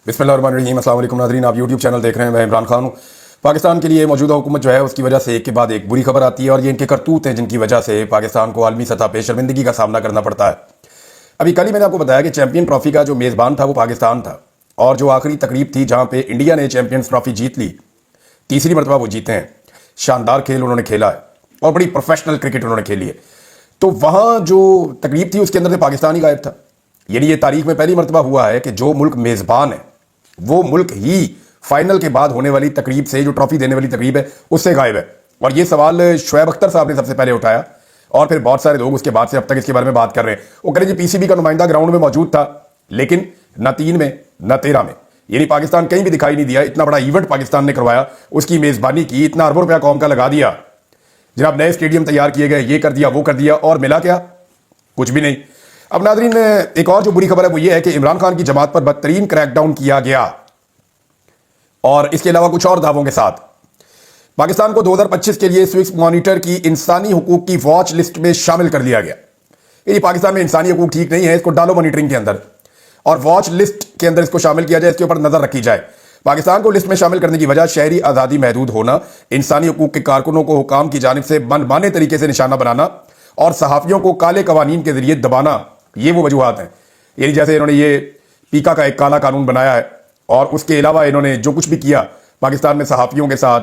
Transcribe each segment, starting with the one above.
बिस्मिल्लाहिर्रहमानिर्रहीम। अस्सलाम वालेकुम नाज़रीन, आप यूट्यूब चैनल देख रहे हैं। मैं इमरान खान हूँ। पाकिस्तान के लिए मौजूदा हुकूमत जो है उसकी वजह से एक के बाद एक बुरी खबर आती है और ये इनके करतूत हैं जिनकी वजह से पाकिस्तान को आलमी सतह पर शर्मिंदगी का सामना करना पड़ता है। अभी कल ही मैंने आपको बताया कि चैंपियन ट्रॉफी का जो मेज़बान था वो पाकिस्तान था और जो आखिरी तकरीब थी जहाँ पे इंडिया ने चैंपियंस ट्रॉफी जीत ली, तीसरी मरतबा वो जीते हैं। शानदार खेल उन्होंने खेला है और बड़ी प्रोफेशनल क्रिकेट उन्होंने खेली है। तो वहाँ जो तकरीब थी उसके अंदर से पाकिस्तान ही गायब था। यानी ये तारीख में पहली मरतबा हुआ है कि जो मुल्क मेज़बान है वो मुल्क ही फाइनल के बाद होने वाली तकरीब से, जो ट्रॉफी देने वाली तकरीब है, उससे गायब है। और ये सवाल शुएब अख्तर साहब ने सबसे पहले उठाया और फिर बहुत सारे लोग उसके बाद से अब तक इसके बारे में बात कर रहे हैं। वो कह रहे जी पीसीबी का नुमाइंदा ग्राउंड में मौजूद था लेकिन न 3 में न 13 में, यानी पाकिस्तान कहीं भी दिखाई नहीं दिया। इतना बड़ा इवेंट पाकिस्तान ने करवाया, उसकी मेज़बानी की, इतना अरबों रुपया कौम का लगा दिया, जनाब नए स्टेडियम तैयार किए गए, ये कर दिया वो कर दिया, और मिला क्या? कुछ भी नहीं। अब नाज़रीन एक और जो बुरी खबर है वो ये है कि इमरान खान की जमात पर बदतरीन क्रैकडाउन किया गया और इसके अलावा कुछ और दावों के साथ पाकिस्तान को 2025 के लिए स्विस मॉनिटर की इंसानी हुकूक की वॉच लिस्ट में शामिल कर लिया गया। ये पाकिस्तान में इंसानी हुकूक ठीक नहीं है, इसको डालो मॉनिटरिंग के अंदर और वॉच लिस्ट के अंदर इसको शामिल किया जाए, इसके ऊपर नजर रखी जाए। पाकिस्तान को लिस्ट में शामिल करने की वजह शहरी आज़ादी महदूद होना, इंसानी हुकूक के कारकुनों को हुकाम की जानिब से मनमाने तरीके से निशाना बनाना और सहाफ़ियों को काले कवानीन के जरिए दबाना, ये वो वजूहात हैं। यानी जैसे इन्होंने ये पीका का एक काला कानून बनाया है और उसके अलावा इन्होंने जो कुछ भी किया पाकिस्तान में सहाफ़ियों के साथ,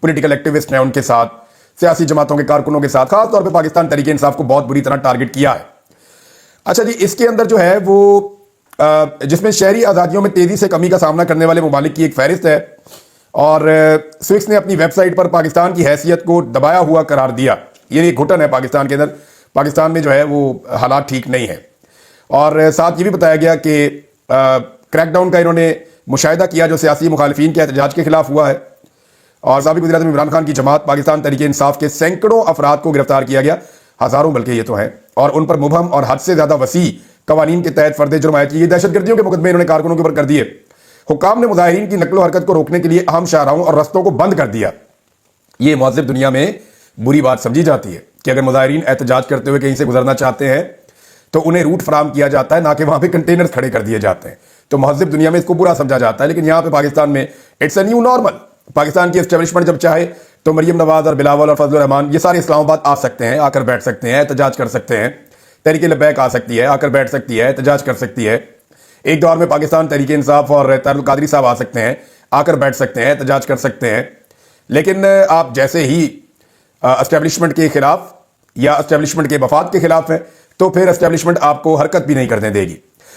पॉलिटिकल एक्टिविस्ट हैं उनके साथ, सियासी जमातों के कारकुनों के साथ, खास तौर पे पाकिस्तान तहरीक इंसाफ को बहुत बुरी तरह टारगेट किया है। अच्छा जी, इसके अंदर जो है वो जिसमें शहरी आज़ादियों में तेज़ी से कमी का सामना करने वाले ममालिक की एक फहरिस्त है और स्विस ने अपनी वेबसाइट पर पाकिस्तान की हैसियत को दबाया हुआ करार दिया। ये घुटन है पाकिस्तान के अंदर, पाकिस्तान में जो है वो हालात ठीक नहीं है। और साथ ये भी बताया गया कि क्रैकडाउन का इन्होंने मुशाहिदा किया जो सियासी मुखालिफिन के एहतजाज के खिलाफ हुआ है और साबिक़ वज़ीर आज़म इमरान खान की जमात पाकिस्तान तहरीक इंसाफ के सैकड़ों अफराद को गिरफ्तार किया गया, हज़ारों बल्कि ये तो हैं, और उन पर मुबहम और हद से ज़्यादा वसी कवानीन के तहत फर्द जुर्म आयद किए। दहशतगर्दियों के मुकदमे इन्होंने कारकुनों के ऊपर कर दिए। हुक्काम ने मुजाहिरीन की नकलो हरकत को रोकने के लिए अहम शाहराहों और रस्तों को बंद कर दिया। ये मुहज़्ज़ब दुनिया में बुरी बात समझी जाती है कि अगर मुजाहिरीन एहतजाज करते हुए कहीं से गुजरना चाहते हैं तो उन्हें रूट फराम किया जाता है, ना कि वहाँ पे कंटेनर्स खड़े कर दिए जाते हैं। तो मुहज़्ज़ब दुनिया में इसको बुरा समझा जाता है, लेकिन यहाँ पे पाकिस्तान में it's a new normal. Pakistan की एस्टेब्लिशमेंट जब चाहे तो मरियम नवाज और बिलावल और फजलुर रहमान ये सारे इस्लामाबाद आ सकते हैं, आकर बैठ सकते हैं, एहतजाज कर सकते हैं। तहरीक लब्बैक आ सकती है, आकर बैठ सकती है, एहतजाज कर सकती है। एक दौर में पाकिस्तान तहरीक इंसाफ और तारुल कादरी साहब आ सकते हैं, आकर बैठ सकते हैं, एहतजाज कर सकते हैं। लेकिन आप जैसे ही एस्टेब्लिशमेंट के खिलाफ या एस्टेब्लिशमेंट के वफाद के खिलाफ है तो फिर एस्टेब्लिशमेंट आपको हरकत भी नहीं करने देगी।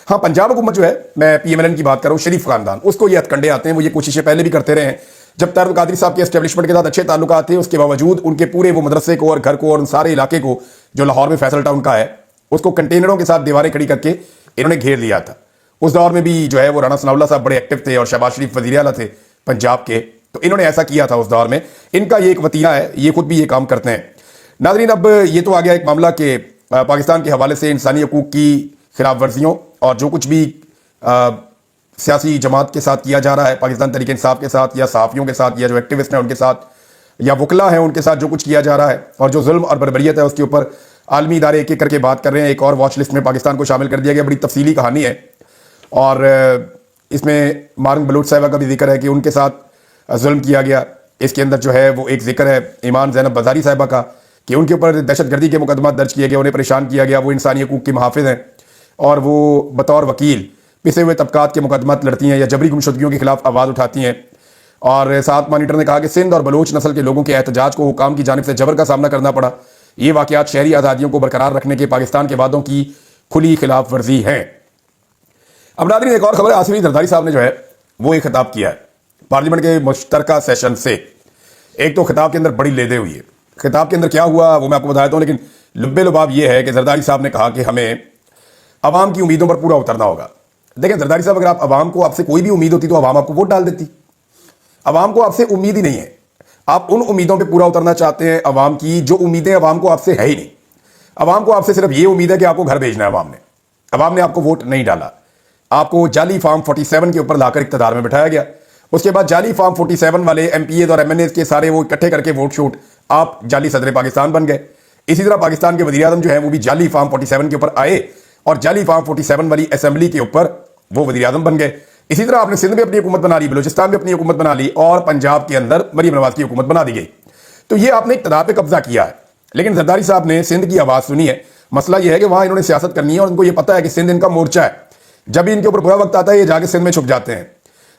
हाँ, पंजाब हुकूमत जो है, मैं PMLN की बात कर रहा हूँ, शरीफ खानदान, उसको ये हथकंडे आते हैं। वो ये कोशिशें पहले भी करते रहे हैं। जब तारुल कादरी साहब के एस्टेब्लिशमेंट के साथ अच्छे ताल्लुकात थे, उसके बावजूद उनके पूरे वो मदरसे को और घर को और उन सारे इलाके को जो लाहौर में फैसल टाउन का है उसको कंटेनरों के साथ दीवारें खड़ी करके इन्होंने घेर लिया था। उस दौर में भी जो है वो राना सनाउल्लाह साहब बड़े एक्टिव थे और शहबाज शरीफ वज़ीर आला थे पंजाब के, तो इन्होंने ऐसा किया था उस दौर में। इनका ये एक वतीरा है, ये खुद भी ये काम करते हैं। नाज़रीन, अब ये तो आ गया एक मामला कि पाकिस्तान के हवाले से इंसानी हकूक़ की खिलाफ वर्जियों और जो कुछ भी सियासी जमात के साथ किया जा रहा है, पाकिस्तान तहरीक इंसाफ के साथ या सहाफ़ियों के साथ या जो एक्टिविस्ट हैं उनके साथ या वकला हैं उनके साथ जो कुछ किया जा रहा है और जो जुल्म और बर्बरियत है उसके ऊपर आलमी इदारे एक एक करके बात कर रहे हैं। एक और वॉच लिस्ट में पाकिस्तान को शामिल कर दिया गया। बड़ी तफसीली कहानी है और इसमें मारंग बलूच साहिबा का भी जिक्र है कि उनके साथ जुल्म किया गया। इसके अंदर जो है वो एक जिक्र है ईमान ज़ैनब बाज़ारी साहिबा का कि उनके ऊपर दहशतगर्दी के मुकदमा दर्ज किए गए, उन्हें परेशान किया गया। वो इंसानी हकूक़ की मुहाफ़िज़ हैं और वो बतौर वकील पिसे हुए तबकात के मुकदमात लड़ती हैं या जबरी गुमशुदगियों के खिलाफ आवाज़ उठाती हैं। और साथ मॉनिटर ने कहा कि सिंध और बलोच नस्ल के लोगों के एहतजाज को हुकाम की जानिब से जबर का सामना करना पड़ा। ये वाक़यात शहरी आज़ादियों को बरकरार रखने के पाकिस्तान के वादों की खुली खिलाफ वर्जी हैं। अब नाज़रीन, एक और खबर है, आसिफ अली जरदारी साहब ने जो है वो एक खिताब किया है पार्लियामेंट के मुश्तरका सेशन से। एक तो खिताब के अंदर बड़ी लेदे हुई है। खिताब के अंदर क्या हुआ वो मैं आपको बताता हूँ, लेकिन लुब्बे लुबाब ये है कि जरदारी साहब ने कहा कि हमें अवाम की उम्मीदों पर पूरा उतरना होगा। देखें जरदारी साहब, अगर आप अवाम को आपसे कोई भी उम्मीद होती तो अवाम आपको वोट डाल देती। अवाम को आपसे उम्मीद ही नहीं है, आप उन उम्मीदों पे पूरा उतरना चाहते हैं अवाम की जो उम्मीदें अवाम को आपसे है ही नहीं। अवाम को आपसे सिर्फ ये उम्मीद है कि आपको घर भेजना है। अवाम ने आपको वोट नहीं डाला, आपको जाली फॉर्म 47 के ऊपर लाकर इक़्तिदार में बिठाया गया। उसके बाद जाली फॉर्म 47 वाले MPAs और MNAs के सारे वो इकट्ठे करके वोट शूट, आप जाली सदर पाकिस्तान बन गए। इसी तरह पाकिस्तान के वज़ीर आज़म जो है वो भी जाली फॉर्म 47 के ऊपर आए और जाली फॉर्म 47 वाली असेंबली के ऊपर वो वज़ीर आज़म बन गए। इसी तरह आपने सिंध में अपनी हुकूमत बना ली, बलूचिस्तान में अपनी हुकूमत बना ली और पंजाब के अंदर मरीम नवाज की हुकूमत बना दी गई। तो ये आपने इक़्तिदार पे कब्जा किया है। लेकिन जरदारी साहब ने सिंध की आवाज़ सुनी है। मसला यह है कि वहाँ इन्होंने सियासत करनी है और उनको ये पता है कि सिंध इनका मोर्चा है। जब भी इनके ऊपर बुरा वक्त आता है ये जाके सिंध में छुप जाते हैं।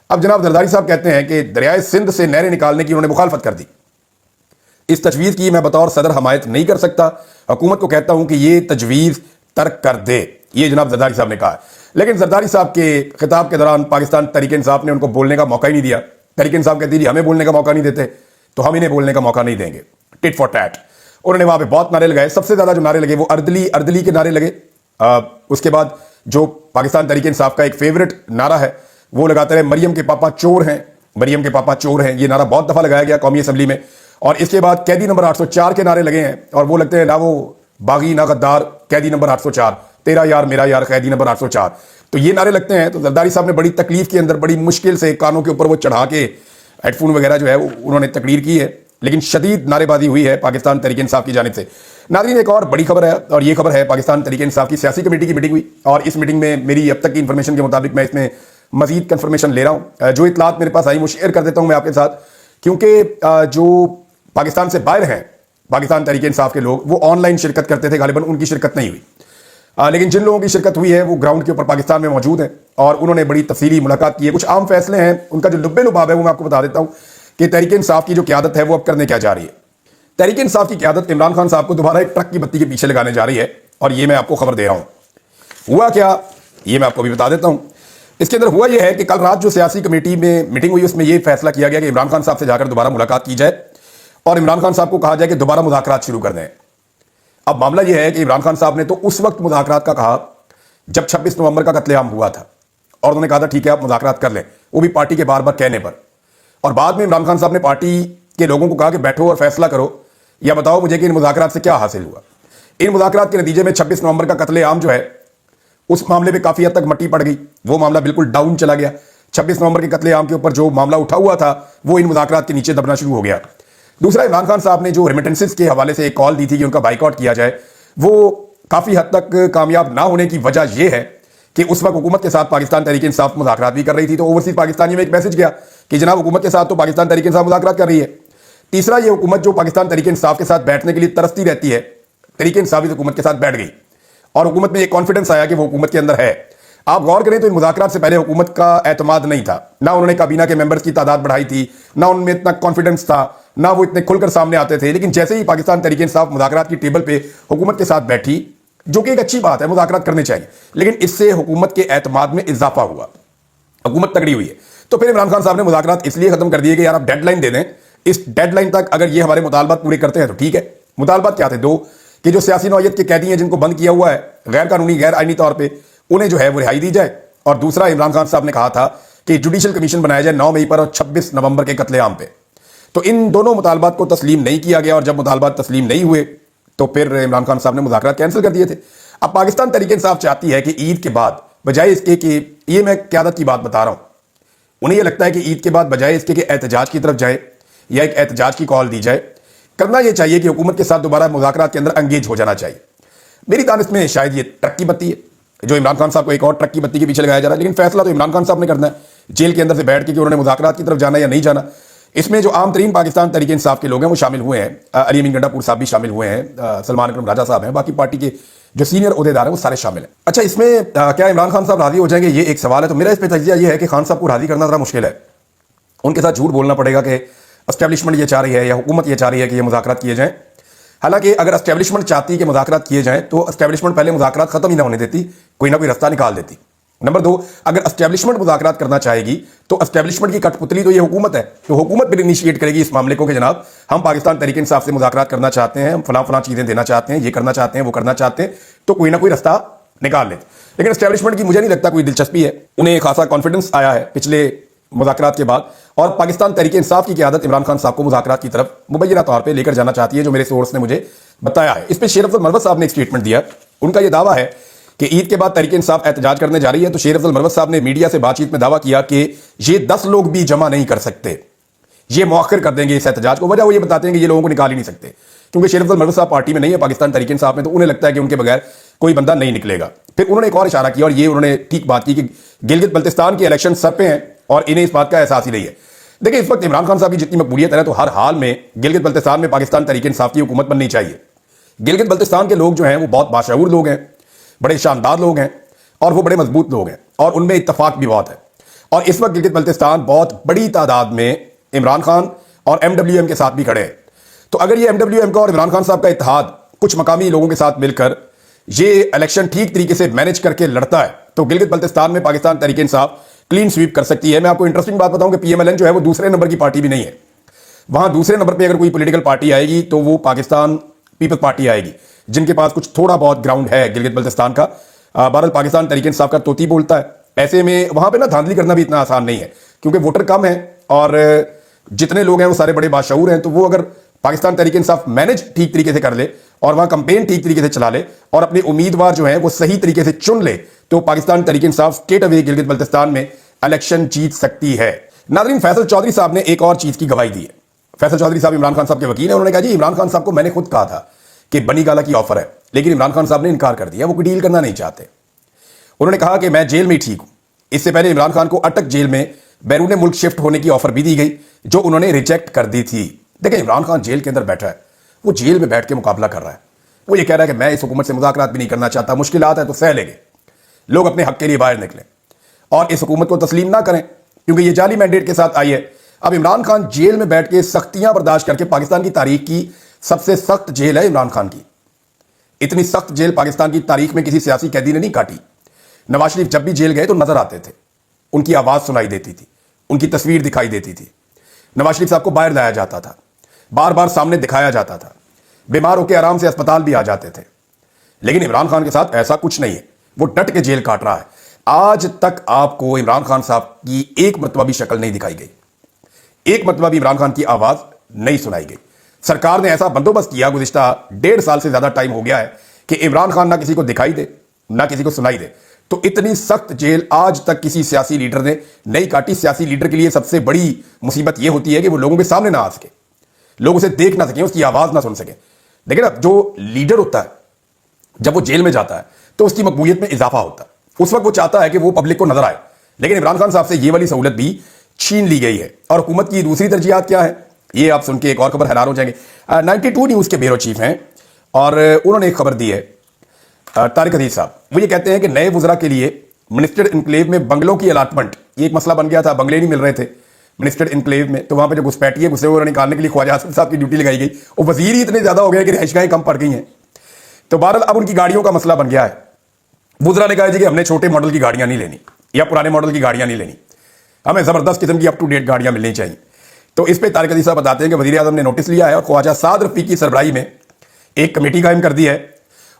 अब जनाब जरदारी साहब कहते हैं कि दरियाए सिंध से नहरें निकालने की उन्होंने मुखालफत कर दी। इस तजवीज़ की मैं बतौर सदर हमायत नहीं कर सकता। हुकूमत को कहता हूं कि ये तजवीज़ तर्क कर दे, ये जनाब जरदारी साहब ने कहा। लेकिन जरदारी साहब के खिताब के दौरान पाकिस्तान तहरीक इंसाफ ने उनको बोलने का मौका ही नहीं दिया। तहरीक इंसाफ कहती थी हमें बोलने का मौका नहीं देते तो हम इन्हें बोलने का मौका नहीं देंगे। Tit for tat. उन्होंने वहां पे बहुत नारे लगाए। सबसे ज्यादा जो नारे लगे वो अर्दली अर्दली के नारे लगे। उसके बाद जो पाकिस्तान तहरीक इंसाफ का एक फेवरेट नारा है वो लगाते रहे, मरियम के पापा चोर हैं, मरियम के पापा चोर हैं। ये नारा बहुत दफा लगाया गया कौमी असम्बली में। और इसके बाद कैदी नंबर 804 के नारे लगे हैं और वो लगते हैं ना वो बागी ना गद्दार, कैदी नंबर 804, तेरा यार मेरा यार, कैदी नंबर 804। तो ये नारे लगते हैं। तो जरदारी साहब ने बड़ी तकलीफ के अंदर बड़ी मुश्किल से कानों के ऊपर वो चढ़ा के हेडफोन वगैरह जो है उन्होंने तकरीर की है। लेकिन शदीद नारेबाजी हुई है पाकिस्तान तहरीक इंसाफ की जानिब से। नाज़रीन एक और बड़ी खबर है और ये खबर है पाकिस्तान तहरीक इंसाफ की सियासी कमेटी की मीटिंग हुई और इस मीटिंग में मेरी अब तक की इंफॉर्मेशन के मुताबिक मैं इसमें मजीद कंफर्मेशन ले रहा हूँ। जो इतलात मेरे पास आई वो शेयर कर देता हूँ मैं आपके साथ, क्योंकि जो पाकिस्तान से बाहर हैं पाकिस्तान तहरीक इंसाफ के लोग वो ऑनलाइन शिरकत करते थे, गालिबन उनकी शिरकत नहीं हुई। लेकिन जिन लोगों की शिरकत हुई है वो ग्राउंड के ऊपर पाकिस्तान में मौजूद हैं और उन्होंने बड़ी तफसीली मुलाकात की है। कुछ आम फैसले हैं, उनका जो लुब्बे लुबाब है वो मैं आपको बता देता हूँ कि तहरीक इंसाफ की जो क़यादत है वो अब करने क्या जा रही है। तहरीक इंसाफ की क़यादत इमरान खान साहब को दोबारा एक ट्रक की बत्ती के पीछे लगाने जा रही है और ये मैं आपको खबर दे रहा हूँ। हुआ क्या ये मैं आपको भी बता देता हूँ। इसके अंदर हुआ यह है कि कल रात जो सियासी कमेटी में मीटिंग हुई उसमें यह फैसला किया गया कि इमरान खान साहब से जाकर दोबारा मुलाकात की जाए और इमरान खान साहब को कहा जाए कि दोबारा मुज़ाकरात शुरू कर दें। अब मामला यह है कि इमरान खान साहब ने तो उस वक्त मुज़ाकरात का कहा जब 26 नवंबर का कत्लेआम हुआ था और उन्होंने कहा था ठीक है आप मुज़ाकरात कर लें, वो भी पार्टी के बार बार कहने पर। और बाद में इमरान खान साहब ने पार्टी के लोगों को कहा कि बैठो और फैसला करो या बताओ मुझे कि इन मुज़ाकरात से क्या हासिल हुआ। इन मुज़ाकरात के नतीजे में 26 नवंबर का कत्लेआम जो है उस मामले में काफ़ी हद तक मट्टी पड़ गई, वो मामला बिल्कुल डाउन चला गया। 26 नवंबर के कत्लेआम के ऊपर जो मामला उठा हुआ था वो इन मुज़ाकरात के नीचे दबना शुरू हो गया। दूसरा, इमरान खान साहब ने जो रेमिटेंसेस के हवाले से एक कॉल दी थी कि उनका बाइकआउट किया जाए, वो काफ़ी हद तक कामयाब ना होने की वजह यह है कि उस वक्त हुकूमत के साथ पाकिस्तान तहरीक इंसाफ मुज़ाकरात भी कर रही थी। तो ओवरसीज पाकिस्तानी में एक मैसेज गया कि जनाब हुकूमत के साथ तो पाकिस्तान तहरीक इंसाफ मुज़ाकरात कर रही है। तीसरा, ये हुकूमत जो पाकिस्तान तहरीक इंसाफ के साथ बैठने के लिए तरसती रहती है, तहरीक इंसाफ इस हुकूमत के साथ बैठ गई और हुकूमत में एक कॉन्फिडेंस आया कि वो हुकूमत के अंदर है। आप गौर करें तो इन मुज़ाकरात से पहले हुकूमत का एतमाद नहीं था, ना उन्होंने काबीना के मेंबर्स की तादाद बढ़ाई थी, ना उनमें इतना कॉन्फिडेंस था, ना वो इतने खुलकर सामने आते थे। लेकिन जैसे ही पाकिस्तान तहरीक इंसाफ मुज़ाकरात की टेबल पे हुकूमत के साथ बैठी, जो कि एक अच्छी बात है, मुज़ाकरात करने चाहिए, लेकिन इससे हुकूमत के एतमाद में इजाफा हुआ, हुकूमत तगड़ी हुई है। तो फिर इमरान खान साहब ने मुज़ाकरात इसलिए खत्म कर दिए कि यार आप डेडलाइन दे दें, इस डेडलाइन तक अगर ये हमारे मुतालबात पूरे करते हैं तो ठीक है। मुतालबात क्या थे? दो, कि जो सियासी नौयत के कैदी हैं जिनको बंद किया हुआ है गैर कानूनी गैर आईनी तौर पर, उन्हें जो है वो रिहाई दी जाए। और दूसरा, इमरान खान साहब ने कहा था कि जुडिशल कमीशन बनाया जाए 9 मई पर और 26 नवंबर के कत्लेआम पे। तो इन दोनों मुतालबात को तस्लीम नहीं किया गया और जब मुतालबात तस्लीम नहीं हुए तो फिर इमरान खान साहब ने मुज़ाकरात कैंसिल कर दिए थे। अब पाकिस्तान तहरीक इंसाफ चाहती है कि ईद के बाद बजाय इसके कि, ये मैं क़यादत की बात बता रहा हूँ, उन्हें यह लगता है कि ईद के बाद बजाय इसके कि एहतजाज की तरफ जाए या एक एहतजाज की कॉल दी जाए, करना यह चाहिए कि हुकूमत के साथ दोबारा मुज़ाकरात के अंदर एंगेज हो जाना चाहिए। मेरी दानिश में शायद ये ट्रक की बत्ती है जो इमरान खान साहब को एक और ट्रक की बत्ती के पीछे लगाया जा रहा है, लेकिन फैसला तो इमरान खान साहब ने करना है जेल के अंदर से बैठ के कि उन्होंने मुज़ाकरात की तरफ जाना या नहीं जाना। इसमें जो आम तरीन पाकिस्तान तहरीक इंसाफ के लोग हैं वो शामिल हुए हैं, अली अमीन गंडापुर साहब भी शामिल हुए हैं, सलमान अकरम राजा साहब हैं, बाकी पार्टी के जो सीनियर ओहदेदार हैं वो सारे शामिल हैं। अच्छा, इसमें क्या इमरान खान साहब राजी हो जाएंगे, ये एक सवाल है। तो मेरा इस पर तजिया ये है कि खान साहब को राजी करना ज़रा मुश्किल है। उनके साथ झूठ बोलना पड़ेगा कि एस्टेब्लिशमेंट ये चाह रही है या हुकूमत ये चाह रही है कि ये मुज़ाकरात किए जाएँ। हालांकि अगर एस्टेब्लिशमेंट चाहती कि मुज़ाकरात किए जाएँ तो एस्टेब्लिशमेंट पहले मुज़ाकरात खत्म ही ना होने देती, कोई ना कोई रास्ता निकाल देती। नंबर दो, अगर एस्टेब्लिशमेंट मुज़ाकरात करना चाहेगी तो एस्टेब्लिशमेंट की कठपुतली तो ये हुकूमत है, तो हुकूमत भी इनिशिएट करेगी इस मामले को कि जनाब हम पाकिस्तान तहरीक इंसाफ से मुज़ाकरात करना चाहते हैं, हम फलां चीज़ें देना चाहते हैं, ये करना चाहते हैं, वो करना चाहते हैं, तो कोई ना कोई रास्ता निकाल लेते। लेकिन एस्टेब्लिशमेंट की मुझे नहीं लगता कोई दिलचस्पी है, उन्हें खासा कॉन्फिडेंस आया है पिछले मुज़ाकरात के बाद और पाकिस्तान तहरीक इंसाफ की क़यादत इमरान खान साहब को मुज़ाकरात की तरफ मुबैना तौर पर लेकर जाना चाहती है, जो मेरे सोर्स ने मुझे बताया है। इस पर शेर अफजल मरवत साहब ने एक स्टेटमेंट दिया। उनका यह दावा है कि ईद के बाद तहरीक इंसाफ एहतजाज करने जा रही है। तो शेर अफजल मरवत साहब ने मीडिया से बातचीत में दावा किया कि ये 10 लोग भी जमा नहीं कर सकते, ये मौखर कर देंगे इस एहतजाज को। वजह वो ये बताते हैं कि ये लोगों को निकाल ही नहीं सकते, क्योंकि शेर अफजल मरवत साहब पार्टी में नहीं है पाकिस्तान तहरीक इंसाफ में, तो उन्हें लगता है कि उनके बगैर कोई बंदा नहीं निकलेगा। फिर उन्होंने एक और इशारा किया और ये उन्होंने ठीक बात की कि गिलगित बल्तिस्तान के इलेक्शन सर पे हैं और इन्हें इस बात का एहसास ही नहीं है। देखिए, इस वक्त इमरान खान साहब की जितनी मकबूलियत है तो हर हाल में गिलगित बल्तिस्तान में पाकिस्तान तहरीक इंसाफ की हुकूमत बननी चाहिए। गिलगित बल्तिस्तान के लोग जो हैं वो बहुत बाशऊर लोग हैं, बड़े शानदार लोग हैं और वो बड़े मजबूत लोग हैं और उनमें इत्तफाक भी बहुत है। और इस वक्त गिलगित बल्तिस्तान बहुत बड़ी तादाद में इमरान खान और MWM के साथ भी खड़े हैं। तो अगर ये MWM का और इमरान खान साहब का इत्तेहाद कुछ मकामी लोगों के साथ मिलकर ये इलेक्शन ठीक तरीके से मैनेज करके लड़ता है तो गिलगित बल्तिस्तान में पाकिस्तान तहरीक इंसाफ क्लीन स्वीप कर सकती है। मैं आपको इंटरेस्टिंग बात बताऊं कि PMLN जो है वो दूसरे नंबर की पार्टी भी नहीं है। वहां दूसरे नंबर पे अगर कोई पॉलिटिकल पार्टी आएगी तो वो पाकिस्तान पीपल्स पार्टी आएगी, जिनके पास कुछ थोड़ा बहुत ग्राउंड है गिलगित बल्तिस्तान का। बहरहाल पाकिस्तान तहरीक इंसाफ का तोती बोलता है। ऐसे में वहां पे ना धांधली करना भी इतना आसान नहीं है क्योंकि वोटर कम है और जितने लोग हैं वो सारे बड़े बाशऊर हैं। तो वो अगर पाकिस्तान तहरीक इंसाफ मैनेज ठीक तरीके से कर ले और वहां कंपेन ठीक तरीके से चला ले और अपने उम्मीदवार जो है वो सही तरीके से चुन ले तो पाकिस्तान तहरीक इंसाफ स्टेट अवे गिलगित बल्तिस्तान में इलेक्शन जीत सकती है। नाज़रीन, फैसल चौधरी साहब ने एक और चीज की गवाही दी है। फैसल चौधरी साहब इमरान खान साहब के वकील हैं। उन्होंने कहा जी इमरान खान साहब को मैंने खुद कहा था कि बनी गाला की ऑफर है, लेकिन इमरान खान साहब ने इनकार कर दिया, वो कोई डील करना नहीं चाहते। उन्होंने कहा कि मैं जेल में ठीक हूं। इससे पहले इमरान खान को अटक जेल में बैरून मुल्क शिफ्ट होने की ऑफर भी दी गई जो उन्होंने रिजेक्ट कर दी थी। देखिए, इमरान खान जेल के अंदर बैठा है, वो जेल में बैठ के मुकाबला कर रहा है। वो ये कह रहा है कि मैं इस हुकूमत से मुज़ाकरात भी नहीं करना चाहता, मुश्किलात है तो सह लेंगे, लोग अपने हक के लिए बाहर निकलें और इस हुकूमत को तस्लीम ना करें क्योंकि ये जाली मैंडेट के साथ आई है। अब इमरान खान जेल में बैठ के सख्तियां बर्दाश्त करके, पाकिस्तान की तारीख की सबसे सख्त जेल है इमरान खान की। इतनी सख्त जेल पाकिस्तान की तारीख में किसी सियासी कैदी ने नहीं काटी। नवाज शरीफ जब भी जेल गए तो नजर आते थे, उनकी आवाज सुनाई देती थी, उनकी तस्वीर दिखाई देती थी। नवाज शरीफ साहब को बाहर लाया जाता था, बार बार सामने दिखाया जाता था, बीमार होकर आराम से अस्पताल भी आ जाते थे। लेकिन इमरान खान के साथ ऐसा कुछ नहीं है, वो डट के जेल काट रहा है। आज तक आपको इमरान खान साहब की एक मरतबा भी शक्ल नहीं दिखाई गई, एक मरतबा भी इमरान खान की आवाज नहीं सुनाई गई। सरकार ने ऐसा बंदोबस्त किया, गुज़िश्ता 1.5 साल से ज्यादा टाइम हो गया है कि इमरान खान ना किसी को दिखाई दे ना किसी को सुनाई दे। तो इतनी सख्त जेल आज तक किसी सियासी लीडर ने नहीं काटी। सियासी लीडर के लिए सबसे बड़ी मुसीबत यह होती है कि वो लोगों के सामने ना आ सके, लोग उसे देख ना सकें, उसकी आवाज ना सुन सके। देखिए ना, जो लीडर होता है जब वो जेल में जाता है तो उसकी मकबूलियत में इजाफा होता है। उस वक्त वो चाहता है कि वो पब्लिक को नजर आए, लेकिन इमरान खान साहब से ये वाली सहूलत भी छीन ली गई है। और हुकूमत की दूसरी तरजीहात क्या है, ये आप सुन के एक और खबर हैरान हो जाएंगे। 92 न्यूज के ब्यूरो चीफ हैं और उन्होंने एक खबर दी है, तारिक अजीज साहब। वो ये कहते हैं कि नए वुज़रा के लिए मिनिस्टर इनक्लेव में बंगलों की अलाटमेंट, ये एक मसला बन गया था, बंगले नहीं मिल रहे थे मिनिस्टर इनक्लेव में। तो वहां पे जो घुसपैठिए घुसे हुए निकालने के लिए ख्वाजा आसिफ साहब की ड्यूटी लगाई गई। और वजीर ही इतने ज्यादा हो गए कि रिहाइशगाहें कम पड़ गई हैं। तो बहरहाल अब उनकी गाड़ियों का मसला बन गया है। वुज़रा ने कहा जी कि हमने छोटे मॉडल की गाड़ियां नहीं लेनी या पुराने मॉडल की गाड़ियां नहीं लेनी, हमें जबरदस्त किस्म की अप टू डेट गाड़ियां मिलनी चाहिए। तो इस पर तारिक अजीज साहब बताते हैं कि वज़ीर आज़म ने नोटिस लिया है और ख्वाजा साद रफ़ी की सरबराही में एक कमेटी कायम कर दी है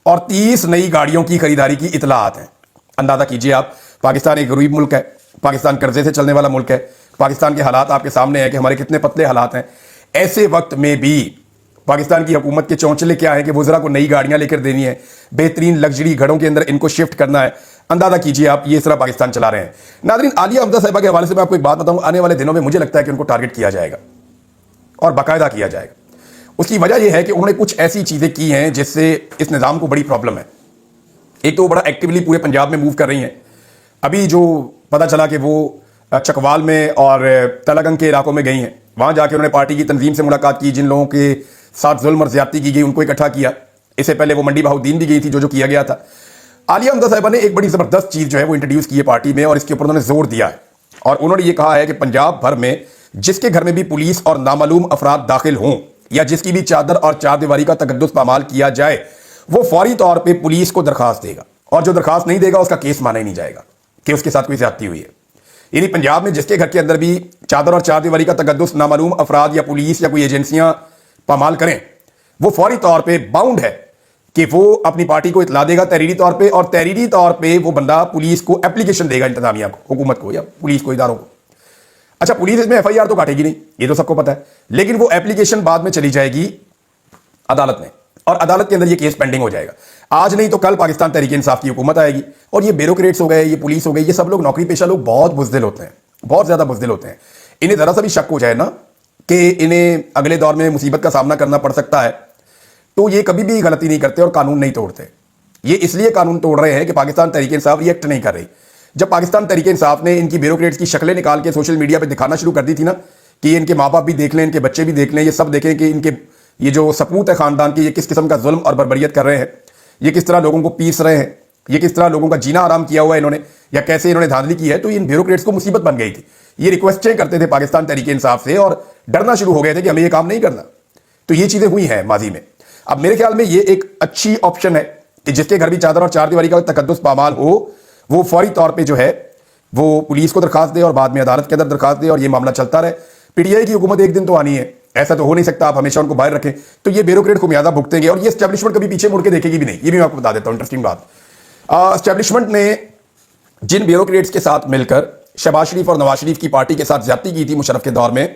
और 30 नई गाड़ियों की खरीदारी की इतलात हैं। अंदाजा कीजिए आप, पाकिस्तान एक गरीब मुल्क है, पाकिस्तान कर्जे से चलने वाला मुल्क है, पाकिस्तान के हालात आपके सामने हैं कि हमारे कितने पतले हालात हैं। ऐसे वक्त में भी पाकिस्तान की हुकूमत के चौंचले क्या है कि वुज़रा को नई गाड़ियां लेकर देनी है, बेहतरीन लग्जरी घरों के अंदर इनको शिफ्ट करना है। अंदाजा कीजिए आप, ये इस तरह पाकिस्तान चला रहे हैं। नाज़रीन, आलिया हमजा साहिबा के हवाले से मैं आपको एक बात बताऊं, आने वाले दिनों में मुझे लगता है कि उनको टारगेट किया जाएगा और बाकायदा किया जाएगा। उसकी वजह यह है कि उन्होंने कुछ ऐसी चीजें की हैं जिससे इस निज़ाम को बड़ी प्रॉब्लम है। एक तो वो बड़ा एक्टिवली पूरे पंजाब में मूव कर रही हैं। अभी जो पता चला कि वो चकवाल में और तलागंग के इलाकों में गई हैं, वहां जाके उन्होंने पार्टी की तंजीम से मुलाकात की, जिन लोगों के साथ जुल्म और ज्यादती की गई उनको इकट्ठा किया। इससे पहले वो मंडी बहाउद्दीन भी गई थी, जो किया गया था। आलिया हमजा साहिबा ने एक बड़ी जबरदस्त चीज जो है वो इंट्रोड्यूस की है पार्टी में और इसके ऊपर उन्होंने जोर दिया है और उन्होंने ये कहा है कि पंजाब भर में जिसके घर में भी पुलिस और नामालूम अफराद दाखिल हों या जिसकी भी चादर और चारदीवारी का तकद्दुस पामाल किया जाए, वो फौरी तौर पर पुलिस को दरखास्त देगा और जो दरखास्त नहीं देगा उसका केस माना ही नहीं जाएगा कि उसके साथ कोई ज्यादती हुई है। यानी पंजाब में जिसके घर के अंदर भी चादर और चारदीवारी का तकद्दुस नामालूम अफराद या पुलिस या कोई एजेंसियां पामाल करें, वो फौरी तौर पर बाउंड है कि वो अपनी पार्टी को इतला देगा तहरीरी तौर पे और तहरीरी तौर पे वो बंदा पुलिस को एप्लीकेशन देगा, इंतजामिया को, हुकूमत को या पुलिस को, इदारों को। अच्छा, पुलिस इसमें FIR तो काटेगी नहीं, ये तो सबको पता है, लेकिन वो एप्लीकेशन बाद में चली जाएगी अदालत में और अदालत के अंदर ये केस पेंडिंग हो जाएगा। आज नहीं तो कल पाकिस्तान तहरीक इंसाफ की हुकूमत आएगी और ये ब्यूरोक्रेट्स हो गए, ये पुलिस हो गई, ये सब लोग नौकरी पेशा लोग बहुत बुज़दिल होते हैं, बहुत ज्यादा बुज़दिल होते हैं। इन्हें जरा सा भी शक हो जाए ना कि इन्हें अगले दौर में मुसीबत का सामना करना पड़ सकता है तो ये कभी भी गलती नहीं करते और कानून नहीं तोड़ते। یہ اس لیے قانون توڑ رہے ہیں کہ پاکستان تحریک انصاف ریئیکٹ نہیں کر رہی. جب پاکستان تحریک انصاف نے ان کی بیوروکریٹس کی شکلیں نکال کے سوشل میڈیا پہ دکھانا شروع کر دی تھی نا کہ یہ ان کے ماں باپ بھی دیکھ لیں, ان کے بچے بھی دیکھ لیں, یہ سب دیکھیں کہ ان کے یہ جو سپوت ہے خاندان کی, یہ کس قسم کا ظلم اور بربریت کر رہے ہیں, یہ کس طرح لوگوں کو پیس رہے ہیں, یہ کس طرح لوگوں کا جینا آرام کیا ہوا ہے انہوں نے, یا کیسے انہوں نے دھاندلی کی ہے, تو ان بیوروکریٹس کو مصیبت بن گئی تھی. یہ ریکویسٹیں کرتے تھے پاکستان تحریک انصاف سے اور ڈرنا شروع ہو گئے تھے کہ ہمیں یہ کام نہیں کرنا. تو یہ چیزیں ہوئی ہیں ماضی میں. اب میرے خیال میں یہ ایک اچھی آپشن ہے کہ جس کے گھر بھی چادر اور چار دیواری کا تقدس پامال ہو, وہ فوری طور پہ جو ہے وہ پولیس کو درخواست دے اور بعد میں عدالت کے اندر درخواست دے اور یہ معاملہ چلتا رہے. پی ٹی آئی کی حکومت ایک دن تو آنی ہے, ایسا تو ہو نہیں سکتا آپ ہمیشہ ان کو باہر رکھیں. تو یہ بیوروکریٹ کو میادہ بھگتیں گے اور یہ اسٹیبلشمنٹ کبھی پیچھے مڑ کے دیکھے گی بھی نہیں. یہ بھی میں آپ کو بتا دیتا ہوں انٹرسٹنگ بات. اسٹیبلشمنٹ نے جن بیوروکریٹس کے ساتھ مل کر شہباز شریف اور نواز شریف کی پارٹی کے ساتھ زیادتی کی تھی مشرف کے دور میں,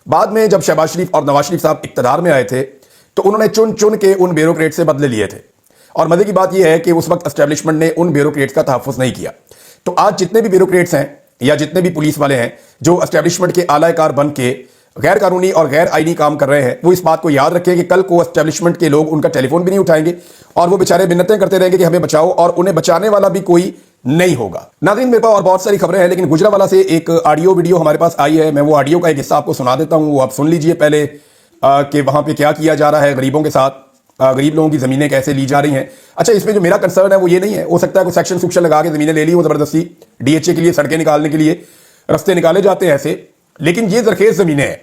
بعد میں جب شہباز شریف اور نواز شریف صاحب اقتدار میں آئے تھے تو انہوں نے چن چن کے ان بیوروکریٹ سے بدلے لیے تھے. اور مزے کی بات یہ ہے کہ اس وقت اسٹیبلشمنٹ نے ان بیوروکریٹس کا تحفظ نہیں کیا. تو آج جتنے بھی بیوروکریٹس ہیں یا جتنے بھی پولیس والے ہیں جو اسٹیبلشمنٹ کے اعلی کار بن کے غیر قانونی اور غیر آئینی کام کر رہے ہیں, وہ اس بات کو یاد رکھیں کہ کل کو اسٹیبلشمنٹ کے لوگ ان کا ٹیلی فون بھی نہیں اٹھائیں گے اور وہ بیچارے منتیں کرتے رہیں گے کہ ہمیں بچاؤ, اور انہیں بچانے والا بھی کوئی نہیں ہوگا. ناظرین میرے پاس اور بہت ساری خبریں ہیں, لیکن گجرانوالہ سے ایک آڈیو ویڈیو ہمارے پاس آئی ہے. میں وہ آڈیو کا ایک حصہ آپ کو سنا دیتا ہوں, وہ آپ سن لیجئے پہلے کہ وہاں پہ کیا کیا جا رہا ہے غریبوں کے ساتھ, غریب لوگوں کی زمینیں کیسے لی جا رہی ہیں. اچھا, اس میں جو میرا کنسرن ہے وہ یہ نہیں ہے, ہو سکتا ہے کوئی سیکشن سوکشن لگا کے زمینیں لے لی ہوں زبردستی ڈی ایچ اے کے لیے, سڑکیں نکالنے کے لیے رستے نکالے جاتے ہیں ایسے, لیکن یہ زرخیز زمینیں ہیں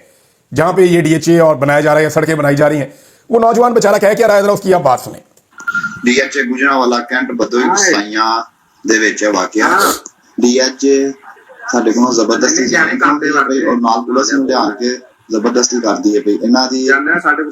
جہاں پہ یہ ڈی ایچ اے اور بنایا جا رہا ہے, سڑکیں بنائی جا رہی ہیں. وہ نوجوان بیچارہ کہہ کیا رہا ہے, ذرا اس کی آپ بات سنیں. D H A Gujranwala cantt ਬਦੋਈ ਸਾਈਆਂ ਦੇ ਵਿੱਚ ਵਾਕਿਆ ਡੀ ਐਚ ਏ ਸਾਡੇ ਕੋਲੋਂ ਜ਼ਬਰਦਸਤੀ ਜਾਂਦੇ ਪਈ ਔਰ ਨਾਲ ਪੁਲਿਸ ਨੂੰ ਲਿਆ ਕੇ ਜ਼ਬਰਦਸਤੀ ਕਰਦੀ ਹੈ ਪਈ. ਇਹਨਾਂ ਦੀ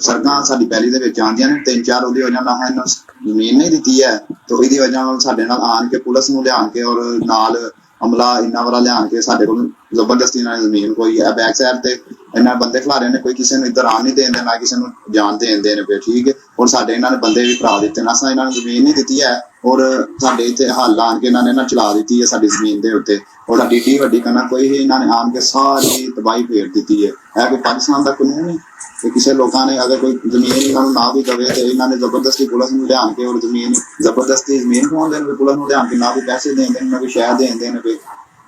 ਸੜਕਾਂ ਸਾਡੀ ਪੈਲੀ ਦੇ ਵਿੱਚ ਆਉਂਦੀਆਂ ਨੇ, 3-4 ਉਹਦੀ ਵਜ੍ਹਾ ਨਾਲ ਸਾਨੂੰ ਜ਼ਮੀਨ ਨਹੀਂ ਦਿੱਤੀ ਹੈ. ਤੇ ਇਹਦੀ ਵਜ੍ਹਾ ਨਾਲ ਸਾਡੇ ਨਾਲ ਆਣ ਕੇ ਪੁਲਿਸ ਨੂੰ ਲਿਆਣ ਕੇ ਔਰ ਨਾਲ ਅਮਲਾ ਇੰਨਾ ਵਾਲਾ ਲਿਆਣ ਕੇ ਸਾਡੇ ਕੋਲ ਜ਼ਬਰਦਸਤੀ ਨਾਲ ਜ਼ਮੀਨ ਕੋਈ ਹੈ ਬੈਕ ਸਾਈਡ ਤੇ ਇਹਨਾਂ ਬੰਦੇ ਖਿਲਾਰੇ ਨੇ, ਕੋਈ ਕਿਸੇ ਨੂੰ ਇੱਧਰ ਆਉਣ ਨਹੀਂ ਦੇਂਦੇ ਨਾ ਕਿਸੇ ਨੂੰ ਜਾਣ ਦੇਂਦੇ ਨੇ ਪਏ. ਠੀਕ ਹੈ, ਔਰ ਸਾਡੇ ਇਹਨਾਂ ਨੇ ਬੰਦੇ ਵੀ ਭਰਾ ਦਿੱਤੇ ਨੇ, ਅਸਾਂ ਇਹਨਾਂ ਨੂੰ ਜ਼ਮੀਨ ਨਹੀਂ ਦਿੱਤੀ ਹੈ ਔਰ ਸਾਡੇ ਇੱਥੇ ਹੱਲ ਆਣ ਕੇ ਇਹਨਾਂ ਨੇ ਨਾ ਚਲਾ ਦਿੱਤੀ ਹੈ ਸਾਡੀ ਜ਼ਮੀਨ ਦੇ ਉੱਤੇ. ਔਰ ਸਾਡੀ ਏਡੀ ਵੱਡੀ ਕਣਕ ਕੋਈ ਇਹਨਾਂ ਨੇ ਆਣ ਕੇ ਸਾਰੀ ਤਬਾਹੀ ਫੇਰ ਦਿੱਤੀ ਹੈ. ਇਹ ਕੋਈ ਪਾਕਿਸਤਾਨ ਦਾ ਕਾਨੂੰਨ ਹੈ ਕਿ ਕਿਸੇ ਲੋਕਾਂ ਨੇ ਅਗਰ ਕੋਈ ਜ਼ਮੀਨ ਇਹਨਾਂ ਨੂੰ ਨਾ ਵੀ ਦਵੇ ਤੇ ਇਹਨਾਂ ਨੇ ਜ਼ਬਰਦਸਤੀ ਪੁਲਿਸ ਨੂੰ ਲਿਆਣ ਕੇ ਔਰ ਜ਼ਮੀਨ ਜ਼ਬਰਦਸਤੀ ਜ਼ਮੀਨ ਖੋਹਦੇ ਨੇ, ਪੁਲਿਸ ਨੂੰ ਲਿਆਣ ਕੇ ਨਾ ਵੀ ਪੈਸੇ ਦੇਂਦੇ ਨੇ ਨਾ ਵੀ ਸ਼ਹਿਰ ਦੇਂਦੇ ਨੇ ਪਏ.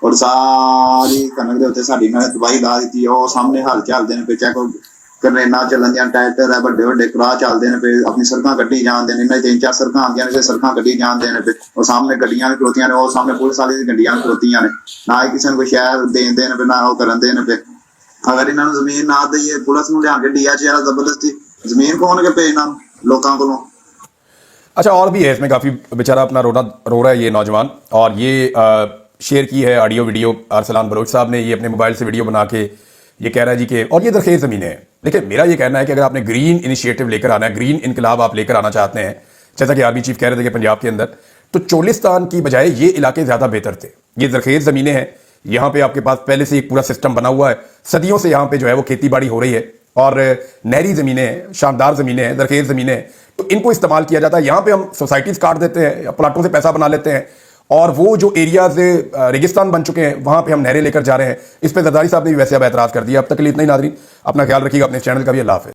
ਔਰ ਸਾਰੀ ਕਣਕ ਦੇ ਉੱਤੇ ਸਾਡੀ ਇਹਨਾਂ ਨੇ ਤਬਾਹੀ ਲਾ ਦਿੱਤੀ ਹੈ. ਉਹ ਸਾਹਮਣੇ ਹਲ ਚੱਲਦੇ ਨੇ ਪਏ, ਚਾਹੇ ਕੋਈ ਕਰੇਨਾ ਚੱਲਣ ਦੀਆਂ, ਟਰੈਕਟਰ ਹੈ, ਵੱਡੇ ਵੱਡੇ ਕਰਾਹ ਚੱਲਦੇ ਨੇ ਪਏ, ਆਪਣੀ ਸੜਕਾਂ ਕੱਢੀ ਜਾਂਦੇ ਨੇ. ਇਹਨਾਂ ਦੀ 3-4 ਸੜਕਾਂ ਆਉਂਦੀਆਂ ਨੇ, ਸੜਕਾਂ ਕੱਢੀ ਜਾਂਦੇ ਨੇ ਪਏ. ਉਹ ਸਾਹਮਣੇ ਗੱਡੀਆਂ ਵੀ ਖਲੋਤੀਆਂ ਨੇ, ਉਹ ਸਾਹਮਣੇ ਪੁਲਿਸ ਵਾਲੇ ਦੀ ਗੱਡੀਆਂ ਵੀ ਖਲੋਤੀਆਂ ਨੇ, ਨਾ ਹੀ ਕਿਸੇ ਨੂੰ ਕੋਈ ਸ਼ਹਿਰ ਦੇਂਦੇ ਨੇ ਪਏ ਨਾ ਉਹ ਕਰਨ ਦੇ ਨੇ ਪਏ. ਅਗਰ ਇਹਨਾਂ ਨੂੰ ਜ਼ਮੀਨ ਨਾ ਦਈਏ ਪੁਲਿਸ ਨੂੰ ਲਿਆ کے ਡੀ ایچ اے ਜ਼ਬਰਦਸਤੀ ਜ਼ਮੀਨ ਖੋਹਣ کے پہ ਇਹਨਾਂ لوگوں کو. اچھا, اور بھی ہے اس میں کافی بیچارہ اپنا رو رہا ہے یہ نوجوان, اور یہ شیئر کی ہے آڈیو ویڈیو ارسلان بلوچ صاحب نے. یہ اپنے موبائل سے ویڈیو بنا کے یہ کہہ رہا ہے جی کہ, اور یہ زرخیز زمینیں ہیں. دیکھیں میرا یہ کہنا ہے کہ اگر آپ نے گرین انیشیٹو لے کر آنا ہے, گرین انقلاب آپ لے کر آنا چاہتے ہیں, جیسا کہ آرمی چیف کہہ رہے تھے کہ پنجاب کے اندر, تو چولستان کی بجائے یہ علاقے زیادہ بہتر تھے. یہ زرخیز زمینیں ہیں, یہاں پہ آپ کے پاس پہلے سے ایک پورا سسٹم بنا ہوا ہے, صدیوں سے یہاں پہ جو ہے وہ کھیتی باڑی ہو رہی ہے, اور نہری زمینیں ہیں, شاندار زمینیں ہیں, زرخیز زمینیں ہیں, تو ان کو استعمال کیا جاتا ہے. یہاں پہ ہم سوسائٹیز کاٹ دیتے ہیں یا پلاٹوں سے پیسہ بنا لیتے ہیں, اور وہ جو ایریاز ریگستان بن چکے ہیں وہاں پہ ہم نہریں لے کر جا رہے ہیں. اس پہ زرداری صاحب نے بھی ویسے اب اعتراض کر دیا. اب تک کے لیے اتنا ہی ناظرین, اپنا خیال رکھیے گا, اپنے چینل کا بھی. اللہ حافظ.